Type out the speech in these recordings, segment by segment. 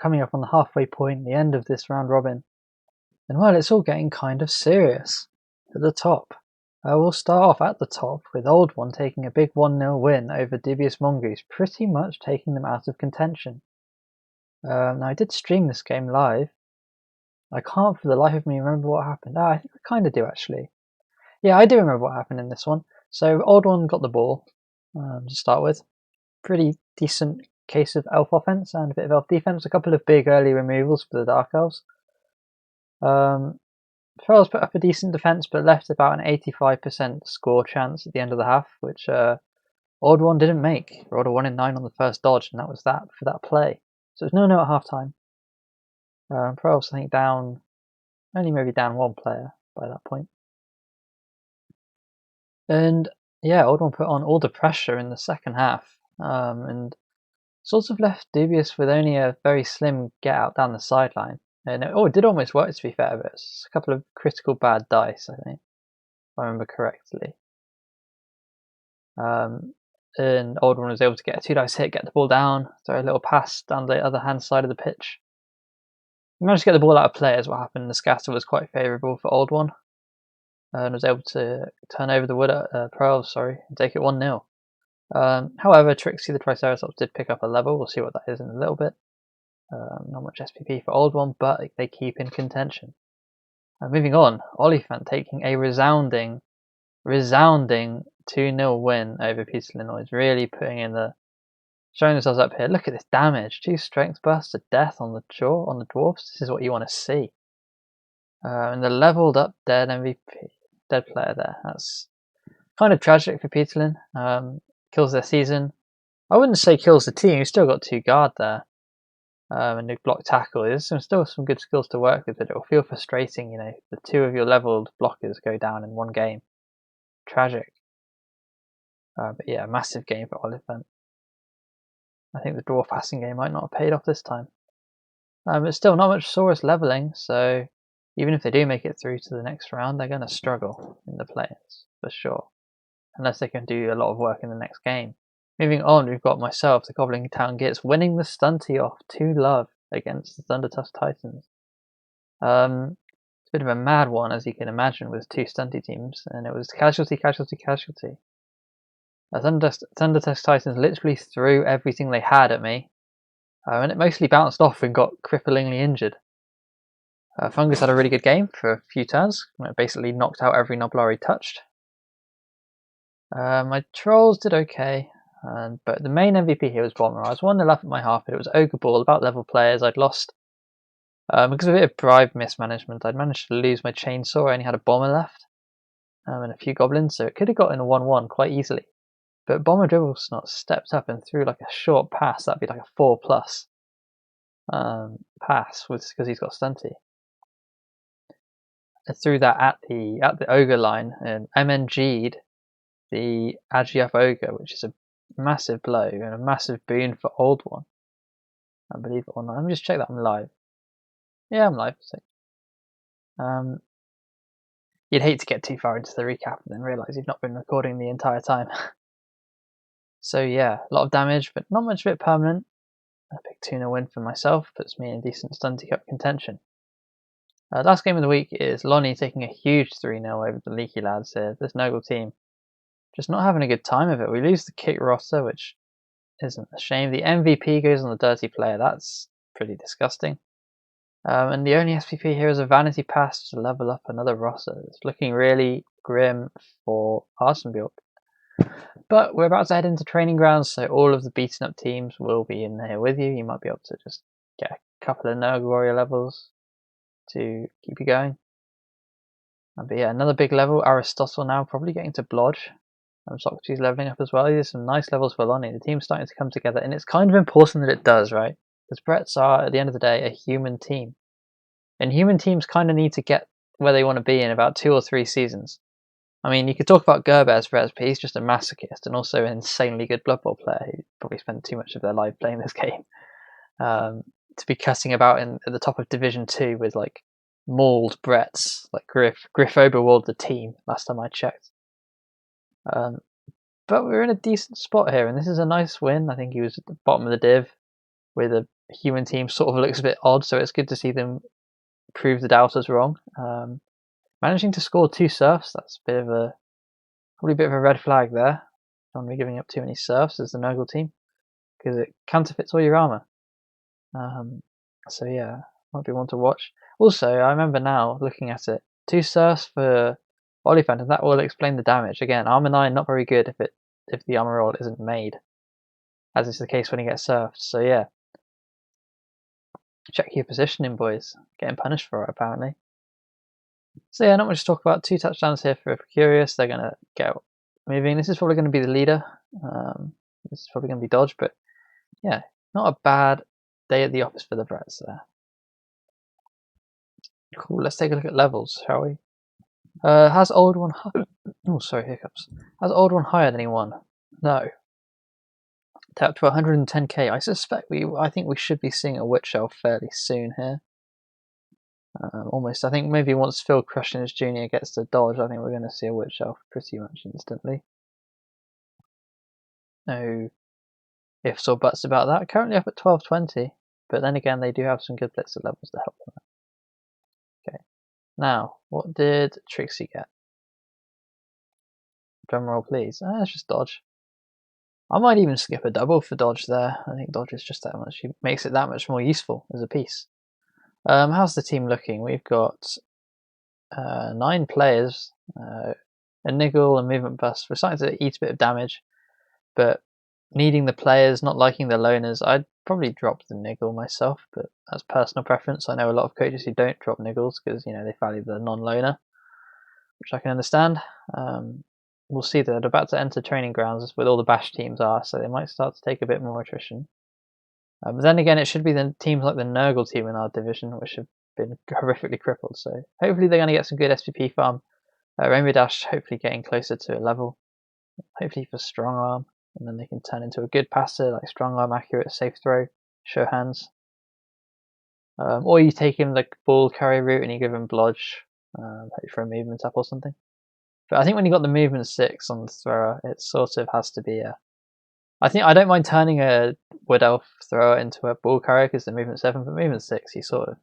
coming up on the halfway point, the end of this round robin. And well, it's all getting kind of serious at the top. We'll start off at the top with Old One taking a big 1-0 win over Dubious Mongoose, pretty much taking them out of contention. Now, I did stream this game live. I can't for the life of me remember what happened. I think I kind of do actually. Yeah, I do remember what happened in this one. So Old One got the ball to start with. Pretty decent case of elf offense and a bit of elf defense. A couple of big early removals for the Dark Elves. Thralls put up a decent defense, but left about an 85% score chance at the end of the half, which Old One didn't make. Rolled a 1 in 9 on the first dodge, and that was that for that play. So it's 0-0 at half time. Thralls, I think, only maybe down one player by that point. And yeah, Old One put on all the pressure in the second half, and sort of left Dubious with only a very slim get out down the sideline. And it did almost work, to be fair, but it's a couple of critical bad dice, I think, if I remember correctly. And Old One was able to get a 2-dice hit, get the ball down, throw a little pass down the other hand side of the pitch. He managed to get the ball out of play, as what happened. The scatter was quite favourable for Old One, and was able to turn over the wood at Pro Elves, and take it 1-0. However, Trixie the Triceratops did pick up a level. We'll see what that is in a little bit. Not much SPP for Old One, but they keep in contention. Moving on, Oliphant taking a resounding 2-0 win over Peterlinois, really showing themselves up here. Look at this damage. 2 strength bursts to death on the dwarfs. This is what you want to see. And the leveled up dead player there. That's kind of tragic for Peterlin. Kills their season. I wouldn't say kills the team. You've still got 2 guard there. And new block tackle. There's still some good skills to work with, but it will feel frustrating, the 2 of your leveled blockers go down in one game. Tragic. But yeah, massive game for Oliphant. I think the dwarf passing game might not have paid off this time. But still, not much Saurus leveling, so even if they do make it through to the next round, they're going to struggle in the play-ins, for sure. Unless they can do a lot of work in the next game. Moving on, we've got myself, the Goblin Town Gits, winning the Stunty off 2-0 against the Thundertusk Titans. It's a bit of a mad one, as you can imagine, with 2 Stunty teams, and it was casualty. Thundertusk Titans literally threw everything they had at me, and it mostly bounced off and got cripplingly injured. Fungus had a really good game for a few turns, basically knocked out every Noblar he touched. My Trolls did okay. But the main MVP here was Bomber. I was 1-0 up at my half, but it was Ogre Ball, about level players. I'd lost because of a bit of bribe mismanagement. I'd managed to lose my Chainsaw. I only had a Bomber left and a few Goblins, so it could have gotten a 1-1 quite easily. But Bomber Dribblesnot stepped up and threw like a short pass. That'd be like a 4+ pass, because he's got Stunty. I threw that at the Ogre line and MNG'd the Agiaf Ogre, which is a massive blow and a massive boon for Old One. I believe it or not. Let me just check that I'm live. Yeah, I'm live. So, you'd hate to get too far into the recap and then realise you've not been recording the entire time. So yeah, a lot of damage, but not much of it permanent. A big 2-0 win for myself puts me in decent Stunty Cup contention. Last game of the week is Lonnie taking a huge 3-0 over the Leaky lads here. This Nurgle team just not having a good time of it. We lose the kick roster, which isn't a shame. The MVP goes on the dirty player. That's pretty disgusting. And the only SPP here is a vanity pass to level up another roster. It's looking really grim for Arsenbjork. But we're about to head into training grounds, so all of the beaten up teams will be in here with you. You might be able to just get a couple of Nurgle Warrior levels to keep you going. But yeah, another big level. Aristotle now probably getting to Blodge. Socrates leveling up as well. There's some nice levels for Lonnie. The team's starting to come together, and it's kind of important that it does, right? Because Bretts are, at the end of the day, a human team. And human teams kind of need to get where they want to be in about 2 or 3 seasons. I mean, you could talk about Gerbez for SP, he's just a masochist and also an insanely good Blood Bowl player who probably spent too much of their life playing this game. To be cutting about at the top of Division 2 with like mauled Bretts, like Griff overwalled the team last time I checked. But we're in a decent spot here, and this is a nice win. I think he was at the bottom of the div with a human team sort of looks a bit odd, so it's good to see them prove the doubters wrong. Managing to score 2 serfs, that's probably a bit of a red flag there. Don't want to be giving up too many serfs as the Nurgle team, because it counterfeits all your armor. So yeah, might be one to watch. Also, I remember now looking at it, 2 serfs for Oliphant, and that will explain the damage. Again, armor 9 not very good if the armor roll isn't made, as is the case when he gets serfed. So yeah, check your positioning, boys. Getting punished for it apparently. So yeah, not much to talk about. 2 touchdowns here for Curious. They're gonna get moving. This is probably going to be the leader. This is probably going to be Dodge, but yeah, not a bad day at the office for the Brets there. Cool. Let's take a look at levels, shall we? Has old one? Oh, sorry, hiccups. Has old one higher than anyone? No. They're up to 110k. I think we should be seeing a Witch Elf fairly soon here. Almost. I think maybe once Phil Crushing's Jr. gets to Dodge, I think we're going to see a Witch Elf pretty much instantly. No ifs or buts about that. Currently up at 1220, but then again, they do have some good blitzer levels to help them out. Okay. Now, what did Trixie get? Drum roll, please. It's just Dodge. I might even skip a double for Dodge there. I think Dodge is just that much. He makes it that much more useful as a piece. How's the team looking? We've got 9 players, a niggle, a movement bust. We're starting to eat a bit of damage, but needing the players, not liking the loners, I'd probably drop the niggle myself, but that's personal preference. I know a lot of coaches who don't drop niggles because they value the non-loner, which I can understand. We'll see that they're about to enter training grounds with all the bash teams are, so they might start to take a bit more attrition. But then again, it should be the teams like the Nurgle team in our division, which have been horrifically crippled. So hopefully they're going to get some good SPP farm. Rainbow Dash hopefully getting closer to a level. Hopefully for strong arm, and then they can turn into a good passer like strong arm, accurate, safe throw, show hands. Or you take him the ball carrier route and you give him blodge, hope for a movement up or something. But I think when you got the movement 6 on the thrower, it sort of has to be a. I don't mind turning a Wood Elf thrower into a ball carrier because the movement 7, but movement 6, he sort of,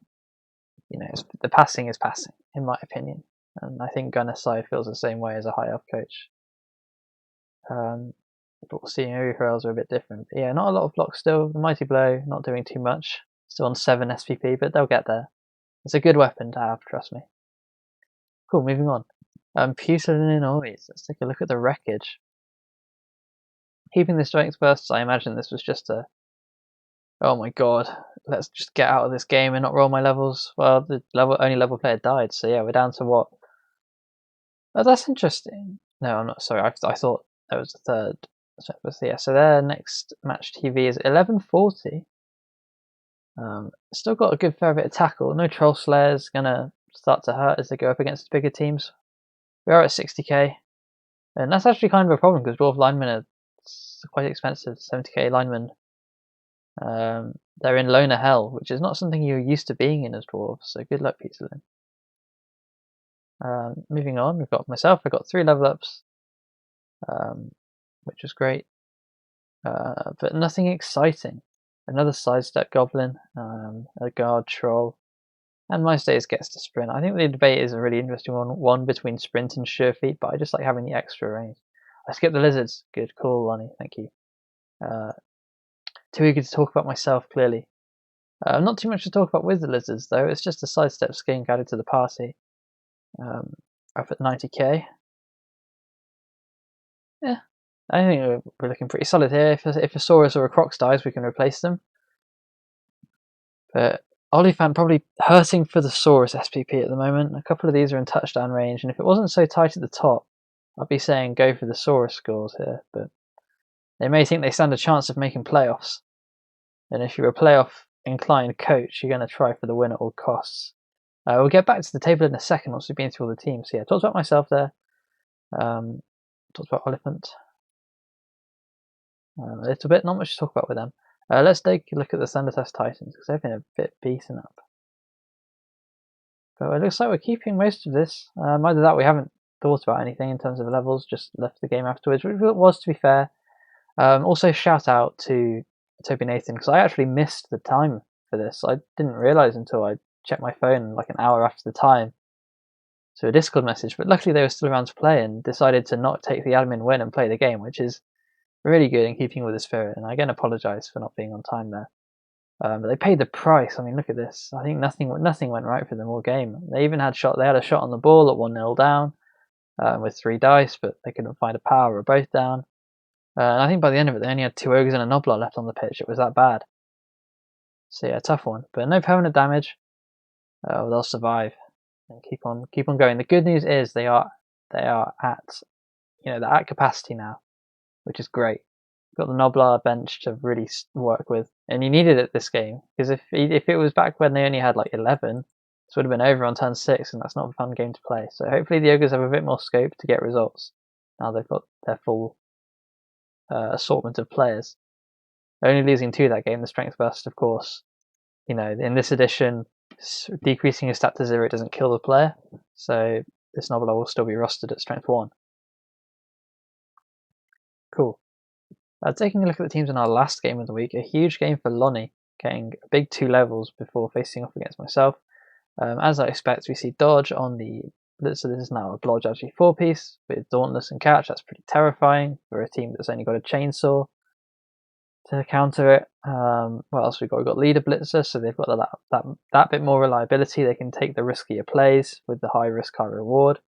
the passing is passing, in my opinion. And I think Gunner Side feels the same way as a high elf coach. But we'll see, maybe Rails are a bit different. But yeah, not a lot of blocks still. The Mighty Blow, not doing too much. Still on 7 SPP, but they'll get there. It's a good weapon to have, trust me. Cool, moving on. Pusillanimous Noise. Let's take a look at the wreckage. Keeping the strength bursts, I imagine this was just a. Oh my god, let's just get out of this game and not roll my levels. Well, the only level player died, so yeah, we're down to what? Oh, that's interesting. No, I'm not sorry. I thought that was the third. So yeah, so their next match TV is 1140. Still got a good fair bit of tackle. No Troll Slayers, gonna start to hurt as they go up against bigger teams. We are at 60k, and that's actually kind of a problem because Dwarf linemen are quite expensive. 70k linemen. They're in loner hell, which is not something you're used to being in as dwarves. So good luck, Peter Lynn. Moving on, we've got myself. I got 3 level ups, which was great, but nothing exciting. Another sidestep goblin, a guard troll, and my stays gets to sprint. I think the debate is a really interesting one between sprint and sure feet, but I just like having the extra range. I skipped the lizards. Good call, Lonnie. Thank you. Too eager to talk about myself, clearly. Not too much to talk about with the lizards, though. It's just a sidestep skink added to the party. Up at 90k. Yeah, I think we're looking pretty solid here. If a Saurus or a Crocs dies, we can replace them. But Oliphant probably hurting for the Saurus SPP at the moment. A couple of these are in touchdown range, and if it wasn't so tight at the top, I'd be saying go for the Saurus scores here. But they may think they stand a chance of making playoffs. And if you're a playoff inclined coach, you're going to try for the win at all costs. We'll get back to the table in a second once we've been through all the teams. So yeah, talked about myself there. Talked about Oliphant. A little bit, not much to talk about with them. Let's take a look at the Thunder Test Titans because they've been a bit beaten up. But it looks like we're keeping most of this. Either that, we haven't thought about anything in terms of levels, just left the game afterwards, which was, to be fair. Also, shout out to Toby Nathan, because I actually missed the time for this. I didn't realise until I checked my phone like an hour after the time to a Discord message, but luckily they were still around to play and decided to not take the admin win and play the game, which is really good in keeping with the spirit, and I again apologise for not being on time there. But they paid the price. I mean, look at this. I think nothing went right for them all game. They even had a shot on the ball at 1-0 down with 3 dice, but they couldn't find a power or both down. And I think by the end of it, they only had 2 ogres and a Noblar left on the pitch. It was that bad. So yeah, tough one. But no permanent damage. They'll survive and keep on going. The good news is they are at they're at capacity now, which is great. Got the Noblar bench to really work with, and you needed it this game, because if it was back when they only had like 11, this would have been over on turn 6, and that's not a fun game to play. So hopefully the ogres have a bit more scope to get results now they've got their full assortment of players. They're only losing 2 that game. The strength burst, of course, in this edition, decreasing a stat to 0 doesn't kill the player, so this Noblar will still be rostered at strength 1. Cool. Taking a look at the teams in our last game of the week, a huge game for Lonnie, getting a big 2 levels before facing off against myself. As I expect, we see Dodge on the... So this is now a Blodge actually 4-piece with Dauntless and Catch. That's pretty terrifying for a team that's only got a Chainsaw to counter it. What else we got? We've got Leader Blitzer, so they've got that bit more reliability. They can take the riskier plays with the high risk, high reward.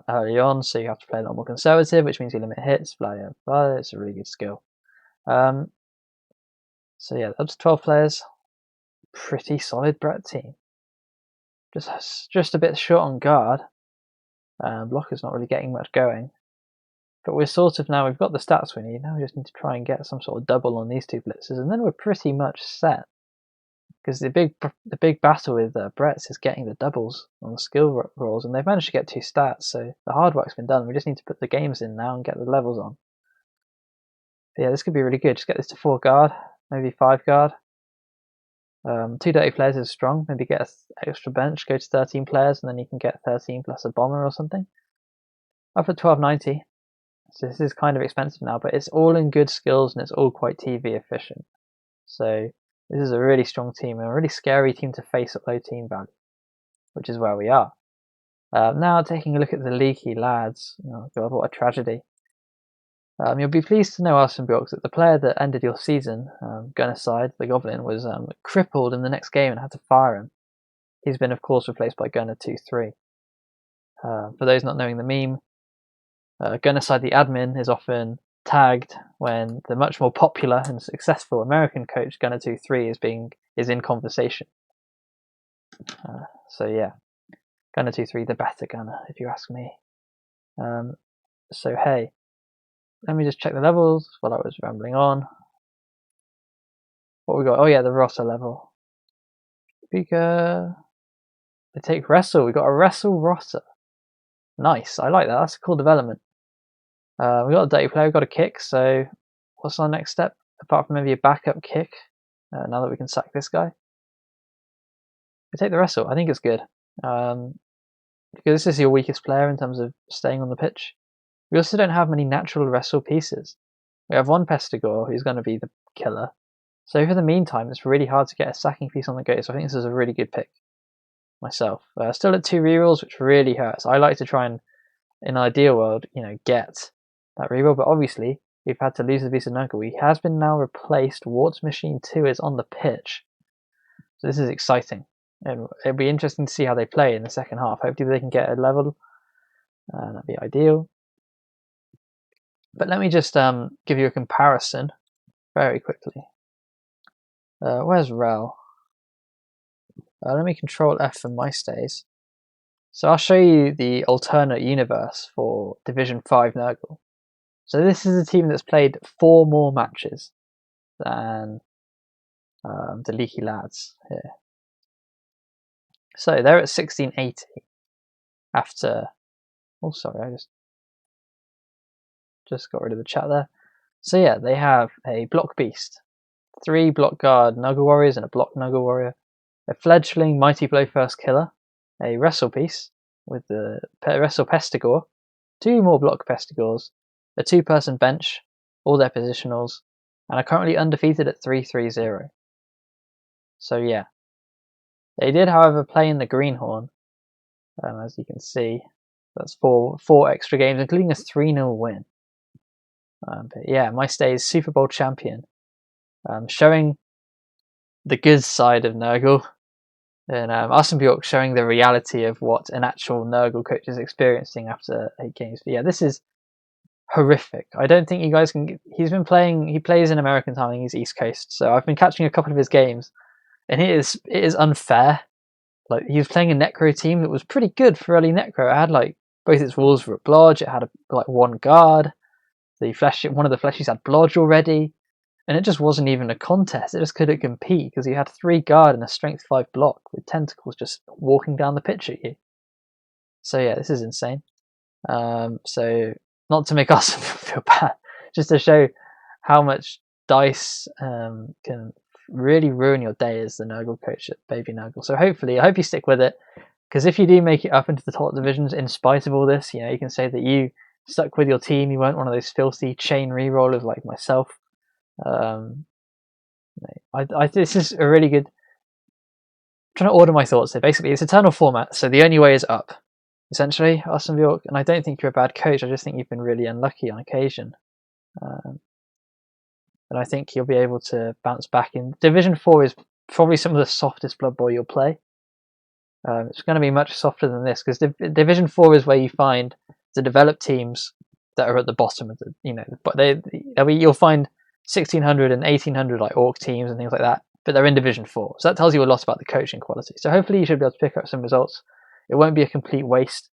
Early on, so you have to play a lot more conservative, which means you limit hits. Blah, blah. It's a really good skill. So yeah, up to 12 players. Pretty solid Brett team. Just a bit short on guard. Blocker's not really getting much going, but we're sort of now we've got the stats we need. Now we just need to try and get some sort of double on these 2 blitzers, and then we're pretty much set. Because the big battle with Brett's is getting the doubles on the skill rolls, and they've managed to get 2 stats, so the hard work's been done. We just need to put the games in now and get the levels on. But yeah, this could be really good. Just get this to 4 guard, maybe 5 guard. 2 dirty players is strong. Maybe get an extra bench, go to 13 players, and then you can get 13 plus a bomber or something. Up at 1290. So this is kind of expensive now, but it's all in good skills and it's all quite TV efficient. So this is a really strong team and a really scary team to face at low team value, which is where we are. Now taking a look at the Leaky Lads. Oh God, what a tragedy. You'll be pleased to know, Arsonbjork, that the player that ended your season, Gunnerside, the Goblin, was crippled in the next game and had to fire him. He's been, of course, replaced by Gunner 2-3. For those not knowing the meme, Gunnerside, the admin, is often tagged when the much more popular and successful American coach Gunner 2-3 is in conversation. So yeah, Gunner 2-3, the better Gunner, if you ask me. So hey, let me just check the levels while I was rambling on. What we got? Oh yeah, the Rotter level. They take Wrestle. We got a Wrestle Rotter. Nice, I like that. That's a cool development. We got a dirty player, we got a kick, so what's our next step? Apart from maybe a backup kick, now that we can sack this guy. We take the Wrestle, I think it's good. Because this is your weakest player in terms of staying on the pitch. We also don't have many natural Wrestle pieces. We have 1 Pestigore, who's going to be the killer. So for the meantime, it's really hard to get a sacking piece on the go, so I think this is a really good pick myself. Still at 2 rerolls, which really hurts. I like to try and, in an ideal world, get that reroll, but obviously we've had to lose the Visa Nuggle. He has been now replaced. Warts Machine 2 is on the pitch. So this is exciting. And it'll be interesting to see how they play in the second half. Hopefully they can get a level. That'd be ideal. But let me just give you a comparison very quickly. Where's Rel? Let me Control F for my stays. So I'll show you the alternate universe for Division 5 Nurgle. So this is a team that's played 4 more matches than the Leaky Lads here. So they're at 1680 after... Oh, sorry, I just got rid of the chat there. So yeah, they have a Block Beast, 3 Block Guard Nuggle Warriors and a Block Nuggle Warrior, a fledgling Mighty Blow First Killer, a Wrestle Piece with the Wrestle Pestigore, 2 more Block Pestigores, a 2-person bench, all their positionals, and are currently undefeated at 3-3-0. So yeah, they did, however, play in the Greenhorn, as you can see. That's four extra games, including a 3-0 win. But yeah, my stay is Super Bowl champion, showing the good side of Nurgle, and Aston Bjork showing the reality of what an actual Nurgle coach is experiencing after 8 games. But yeah, this is horrific. I don't think you guys can. He's been playing. He plays in American time. I think he's East Coast, so I've been catching a couple of his games, and it is unfair. Like, he was playing a Necro team that was pretty good for early Necro. It had like both its walls were at Blodge. It had like one guard. One of the fleshies had Blodge already, and it just wasn't even a contest. It just couldn't compete because you had 3 guard and a strength 5 block with tentacles just walking down the pitch at you. So yeah, this is insane. So not to make us feel bad, just to show how much dice can really ruin your day as the Nurgle coach at Baby Nurgle. So hopefully, I hope you stick with it, because if you do make it up into the top divisions in spite of all this, you know, you can say that you stuck with your team. You weren't one of those filthy chain re-rollers like myself. This is a really good. I'm trying to order my thoughts here. Basically, it's eternal format, so the only way is up. Essentially, Aston Bjork, and I don't think you're a bad coach. I just think you've been really unlucky on occasion. And I think you'll be able to bounce back. In Division 4 is probably some of the softest Blood Bowl you'll play. It's going to be much softer than this, because Division 4 is where you find the developed teams that are at the bottom of the, you know, but you'll find 1600 and 1800 like Orc teams and things like that, but they're in Division 4. So that tells you a lot about the coaching quality. So hopefully you should be able to pick up some results. It won't be a complete waste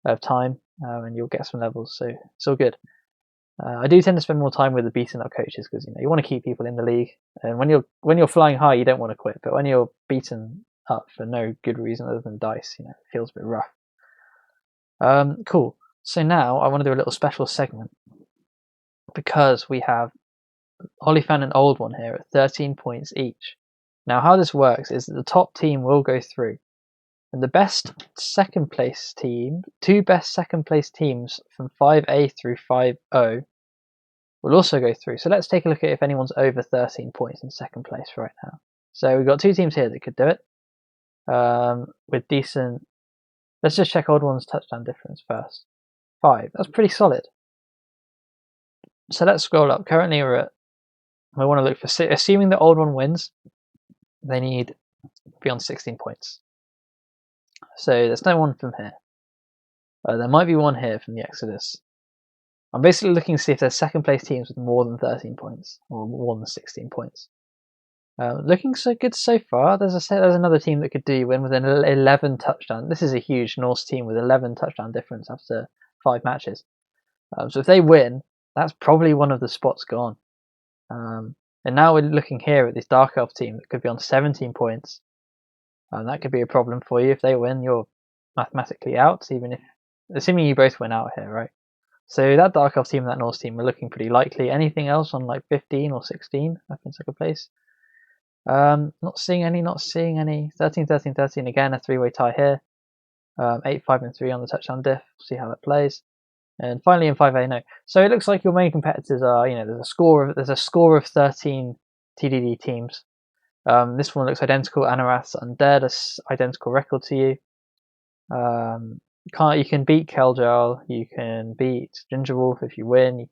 of time, and you'll get some levels. So it's all good. I do tend to spend more time with the beaten up coaches, because you want to keep people in the league. And when you're flying high, you don't want to quit. But when you're beaten up for no good reason other than dice, it feels a bit rough. Cool. So now I want to do a little special segment, because we have Olifan and Old One here at 13 points each. Now, how this works is that the top team will go through, and the best second place team, 2 best second place teams from 5A through 5O, will also go through. So let's take a look at if anyone's over 13 points in second place right now. So we've got 2 teams here that could do it with decent. Let's just check Old One's touchdown difference first. 5. That's pretty solid. So let's scroll up. Currently we want to look for, assuming the Old One wins, they need to be on 16 points. So there's no one from here. There might be one here from the Exodus. I'm basically looking to see if there's second place teams with more than 13 points or more than 16 points. Looking so good so far. There's another team that could do win with an 11 touchdown. This is a huge Norse team with 11 touchdown difference after 5 matches. So if they win, that's probably one of the spots gone. And now we're looking here at this Dark Elf team that could be on 17 points. That could be a problem for you. If they win, you're mathematically out, assuming you both win out here, right? So that Dark Elf team and that Norse team are looking pretty likely. Anything else on like 15 or 16 up in second place? Not seeing any. 13, 13, 13 again, a 3-way tie here. 8, 5 and 3 on the touchdown diff. See how that plays. And finally in 5A, no. So it looks like your main competitors are, there's a score of 13 TDD teams. This one looks identical. Anorath's Undead, a identical record to you. You can beat Keldral, you can beat Gingerwolf if you win.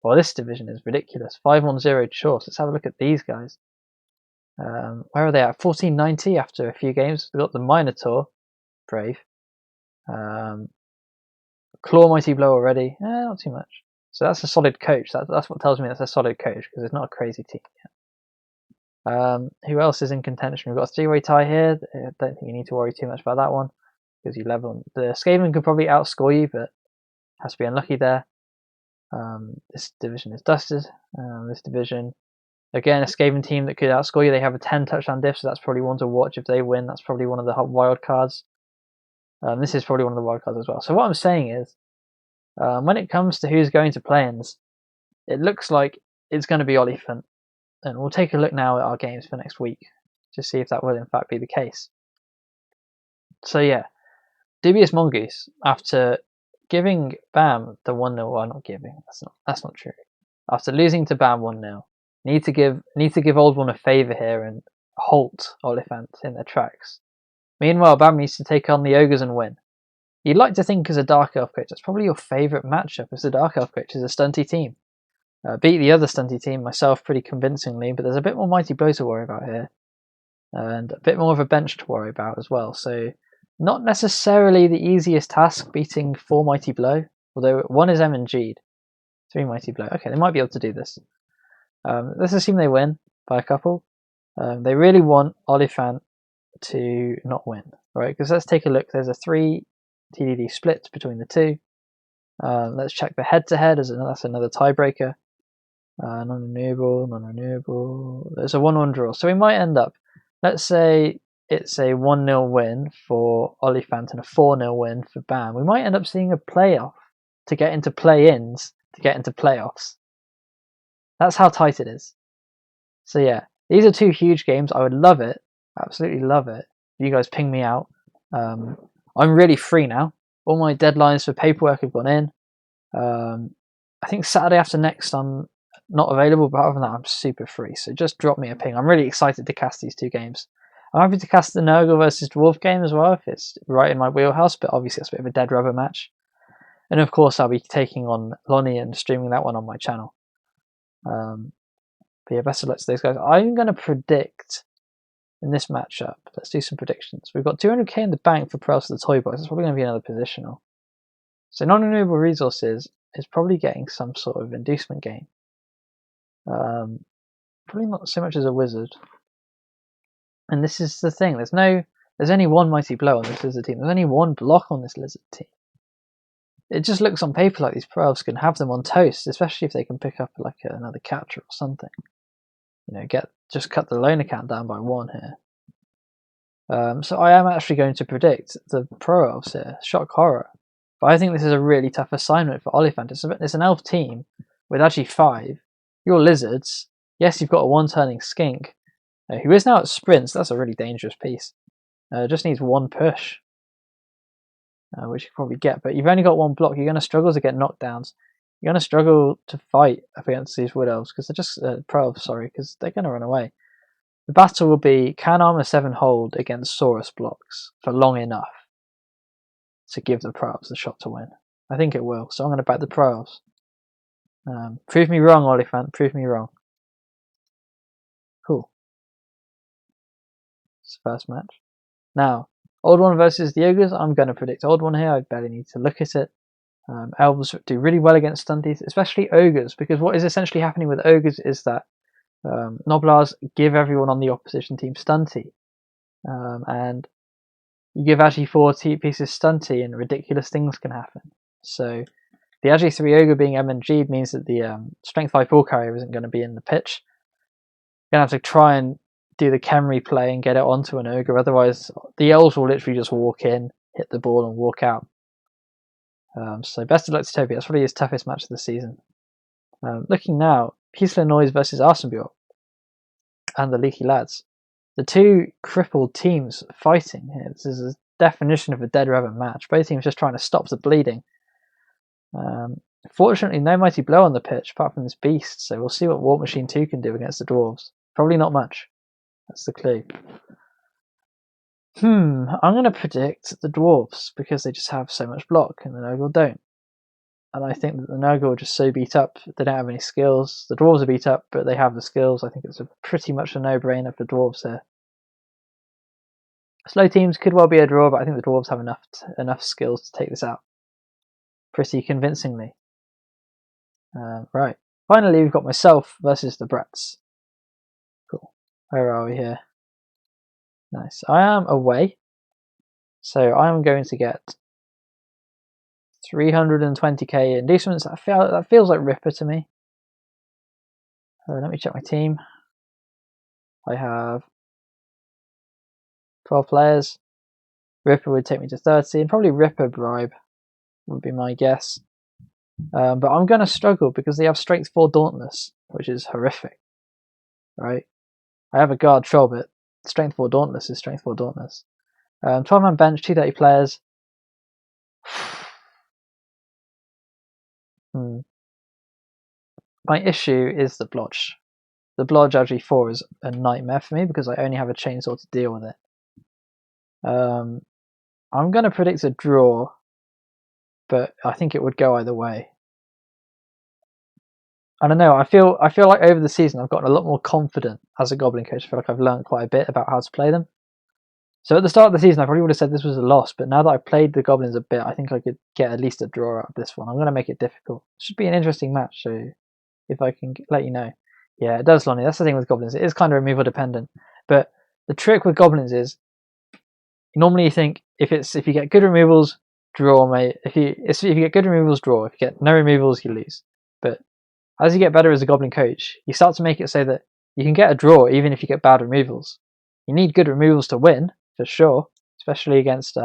Well, this division is ridiculous. 5-1-0 Chorse. Let's have a look at these guys. Where are they at? 1490 after a few games. We've got the Minotaur, brave. Claw Mighty Blow already. Not too much. So that's a solid coach. That's what tells me that's a solid coach, because it's not a crazy team yet. Who else is in contention? We've got a 3-way tie here. I don't think you need to worry too much about that one, because you level. The Skaven could probably outscore you, but has to be unlucky there. This division is dusted. This division, again, a Skaven team that could outscore you. They have a 10 touchdown diff, so that's probably one to watch if they win. That's probably one of the wild cards. This is probably one of the wild cards as well. So what I'm saying is, when it comes to who's going to play-ins, it looks like it's going to be Olifant. And we'll take a look now at our games for next week to see if that will in fact be the case. So yeah, Dubious Mongoose, after giving Bam the 1-0, well, not giving, that's not true. after losing to BAM 1-0. Need to give Old One a favour here and halt Oliphant in their tracks. Meanwhile, BAM needs to take on the Ogres and win. You'd like to think as a Dark Elf coach, that's probably your favourite matchup as a Dark Elf coach is a stunty team. Beat the other stunty team myself pretty convincingly, but there's a bit more Mighty Blow to worry about here. And a bit more of a bench to worry about as well. So not necessarily the easiest task beating 4 Mighty Blow, although 1 is MNG'd, 3 Mighty Blow. Okay, they might be able to do this. Let's assume they win by a couple. They really want Oliphant to not win, right? Because let's take a look. There's a 3 TDD split between the two. Let's check the head-to-head, as that's another tiebreaker. Non-renewable. There's a 1-1 draw. So we might end up, let's say it's a 1-0 win for Oliphant and a 4-0 win for BAM. We might end up seeing a playoff to get into play-ins to get into playoffs. That's how tight it is. So yeah, these are 2 huge games. I would love it, absolutely love it. You guys ping me out. I'm really free now. All my deadlines for paperwork have gone in. I think Saturday after next I'm not available, but other than that I'm super free. So just drop me a ping. I'm really excited to cast these 2 games. I'm happy to cast the Nurgle versus Dwarf game as well if it's right in my wheelhouse, but obviously it's a bit of a dead rubber match. And of course I'll be taking on Lonnie and streaming that one on my channel. But yeah, best of luck to those guys. I'm going to predict in this matchup. Let's do some predictions. We've got 200k in the bank for Pearls of the Toy Box. It's probably going to be another positional. So non-renewable resources is probably getting some sort of inducement gain. Probably not so much as a wizard. And this is the thing. There's only 1 Mighty Blow on this lizard team. There's only 1 block on this lizard team. It just looks on paper like these Pearls can have them on toast, especially if they can pick up like another capture or something. You know, just cut the loner count down by 1 here. So I am actually going to predict the Pro Elves here. Shock horror. But I think this is a really tough assignment for Oliphant. It's an elf team with actually 5. You're lizards. Yes, you've got a 1-turning skink, who is now at sprints. That's a really dangerous piece. Just needs 1 push, which you can probably get. But you've only got 1 block. You're going to struggle to get knockdowns. You're going to struggle to fight up against these Wood Elves, because they're just Pro Elves, sorry, because they're going to run away. The battle will be, can Armor 7 hold against Saurus blocks for long enough to give the Pro Elves the shot to win? I think it will, so I'm going to back the Pro Elves. Prove me wrong, Oliphant, prove me wrong. Cool. It's the first match. Now, Old One versus the Ogres. I'm going to predict Old One here. I barely need to look at it. Elves do really well against stunties, especially Ogres, because what is essentially happening with Ogres is that Noblars give everyone on the opposition team stunty. And you give Agi 4 pieces stunty and ridiculous things can happen. So the Agi 3 Ogre being MNG'd means that the Strength 5 ball carrier isn't going to be in the pitch. You're going to have to try and do the Khemri play and get it onto an Ogre, otherwise the Elves will literally just walk in, hit the ball and walk out. So best of luck to Toby. That's probably his toughest match of the season. Looking now, Peaceful Noise versus Arsenbjorn and the Leaky Lads. The 2 crippled teams fighting here. This is a definition of a dead rubber match. Both teams just trying to stop the bleeding. Fortunately, no Mighty Blow on the pitch apart from this beast, so we'll see what War Machine 2 can do against the Dwarves. Probably not much. That's the clue. I'm going to predict the Dwarves because they just have so much block and the Nurgle don't. And I think that the Nurgle are just so beat up, they don't have any skills. The Dwarves are beat up, but they have the skills. I think it's pretty much a no-brainer for Dwarves here. Slow teams could well be a draw, but I think the Dwarves have enough skills to take this out pretty convincingly. Right. Finally, we've got myself versus the Brats. Cool. Where are we here? Nice. I am away, so I'm going to get 320k inducements. That feels like Ripper to me. Let me check my team. I have 12 players. Ripper would take me to 30, and probably Ripper bribe would be my guess. But I'm going to struggle because they have Strength 4 Dauntless, which is horrific. Right? I have a Guard Troll, but Strength 4 Dauntless is Strength 4 Dauntless. 12-man bench, 230 players. My issue is the blodge. The blodge actually 4 is a nightmare for me because I only have a chainsaw to deal with it. I'm going to predict a draw, but I think it would go either way. I don't know. I feel like over the season I've gotten a lot more confident as a Goblin coach. I feel like I've learned quite a bit about how to play them. So at the start of the season, I probably would have said this was a loss, but now that I've played the Goblins a bit, I think I could get at least a draw out of this one. I'm going to make it difficult. It should be an interesting match, so if I can let you know. Yeah, it does, Lonnie. That's the thing with Goblins. It is kind of removal dependent. But the trick with Goblins is normally you think if you get good removals, draw, mate. If you get good removals, draw. If you get no removals, you lose. But as you get better as a Goblin coach, you start to make it so that you can get a draw even if you get bad removals. You need good removals to win, for sure, especially against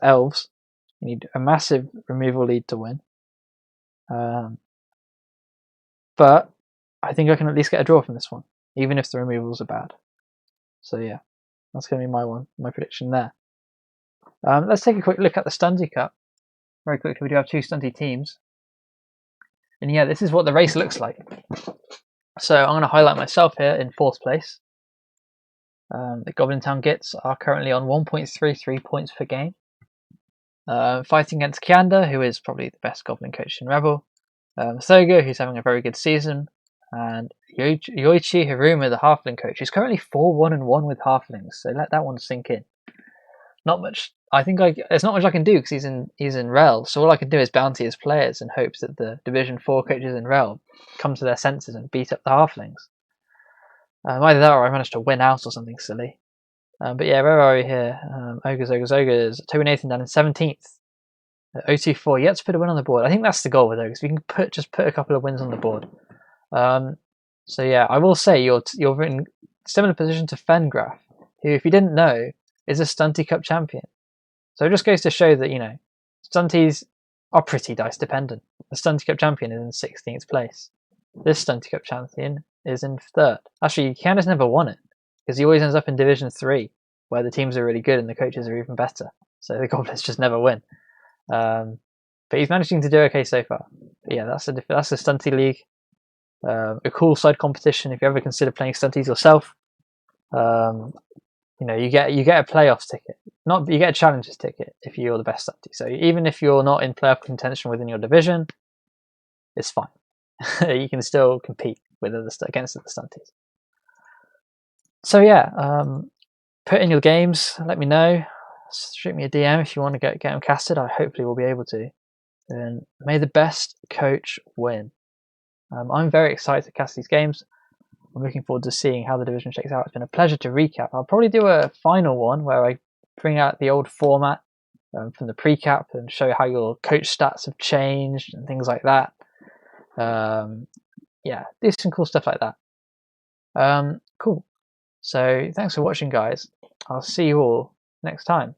elves. You need a massive removal lead to win. But I think I can at least get a draw from this one, even if the removals are bad. So yeah, that's going to be my prediction there. Let's take a quick look at the Stunty Cup. Very quickly, we do have 2 Stunty teams. And yeah, this is what the race looks like. So I'm going to highlight myself here in 4th place. The Goblin Town Gits are currently on 1.33 points per game. Fighting against Kianda, who is probably the best Goblin coach in Rebel. Thogo, who's having a very good season. And Yoichi Hiruma, the Halfling coach, who's currently 4-1-1 with Halflings. So let that one sink in. Not much. I think there's not much I can do because he's in Rel. So all I can do is bounty his players in hopes that the Division 4 coaches in Rel come to their senses and beat up the Halflings. Either that or I managed to win out or something silly. But yeah, where are we here? Ogres, Toby Nathan down in 17th. OT4, yet to put a win on the board. I think that's the goal with Ogres. We can just put a couple of wins on the board. So yeah, I will say you're in similar position to Fengraf, who, if you didn't know, is a Stunty Cup champion. So it just goes to show that, Stunties are pretty dice dependent. The Stunty Cup champion is in 16th place. This Stunty Cup champion is in 3rd. Actually, Candace never won it because he always ends up in Division 3, where the teams are really good and the coaches are even better. So the Goblins just never win. But he's managing to do okay so far. But yeah, that's a Stunty League. A cool side competition if you ever consider playing Stunties yourself. You get a playoffs ticket. You get a challenges ticket if you're the best Stunty. So even if you're not in playoff contention within your division, it's fine. You can still compete with against the Stunties. So yeah, put in your games. Let me know. Shoot me a DM if you want to get them casted. I hopefully will be able to. And may the best coach win. I'm very excited to cast these games. I'm looking forward to seeing how the division shakes out. It's been a pleasure to recap. I'll probably do a final one where I bring out the old format from the pre-cap and show you how your coach stats have changed and things like that. Yeah, do some cool stuff like that. Cool. So thanks for watching, guys. I'll see you all next time.